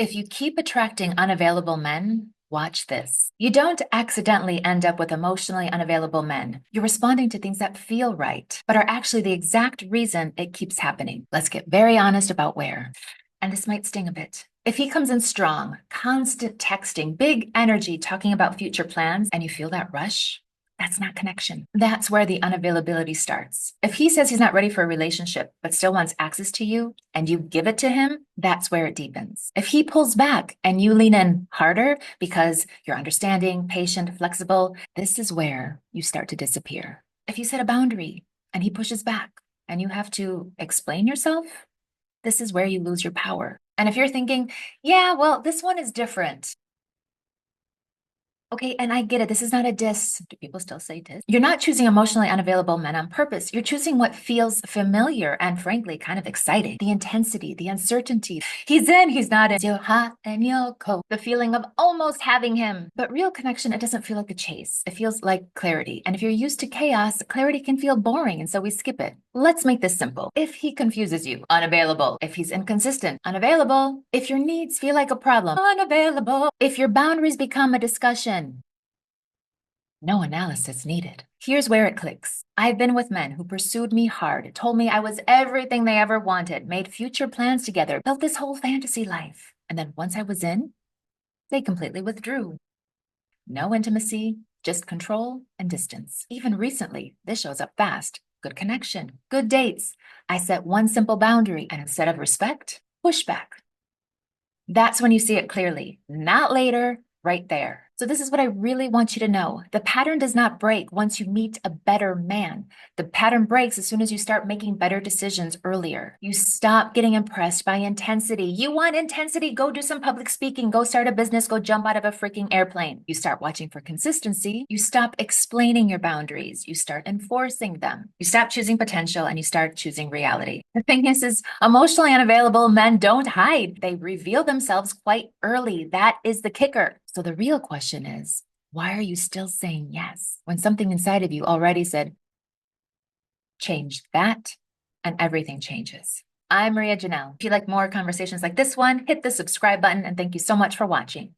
If you keep attracting unavailable men, watch this. You don't accidentally end up with emotionally unavailable men. You're responding to things that feel right, but are actually the exact reason it keeps happening. Let's get very honest about where. And this might sting a bit. If he comes in strong, constant texting, big energy, talking about future plans, and you feel that rush, that's not connection. That's where the unavailability starts. If he says he's not ready for a relationship, but still wants access to you and you give it to him, that's where it deepens. If he pulls back and you lean in harder because you're understanding, patient, flexible, this is where you start to disappear. If you set a boundary and he pushes back and you have to explain yourself, this is where you lose your power. And if you're thinking, yeah, well, this one is different. Okay, and I get it. This is not a diss. Do people still say diss? You're not choosing emotionally unavailable men on purpose. You're choosing what feels familiar and frankly kind of exciting. The intensity, the uncertainty. He's in, he's not in. You're hot and you're cold. The feeling of almost having him. But real connection, it doesn't feel like a chase. It feels like clarity. And if you're used to chaos, clarity can feel boring, and so we skip it. Let's make this simple. If he confuses you, unavailable. If he's inconsistent, unavailable. If your needs feel like a problem, unavailable. If your boundaries become a discussion, no analysis needed. Here's where it clicks. I've been with men who pursued me hard, told me I was everything they ever wanted, made future plans together, built this whole fantasy life. And then once I was in, they completely withdrew. No intimacy, just control and distance. Even recently, this shows up fast. Good connection, good dates. I set one simple boundary, and instead of respect, pushback. That's when you see it clearly, not later, right there. So this is what I really want you to know. The pattern does not break once you meet a better man. The pattern breaks as soon as you start making better decisions earlier. You stop getting impressed by intensity. You want intensity? Go do some public speaking. Go start a business. Go jump out of a freaking airplane. You start watching for consistency. You stop explaining your boundaries. You start enforcing them. You stop choosing potential and you start choosing reality. The thing is emotionally unavailable men don't hide. They reveal themselves quite early. That is the kicker. So the real question is, why are you still saying yes when something inside of you already said, change that, and everything changes? I'm Maria Janelle. If you like more conversations like this one, hit the subscribe button, and thank you so much for watching.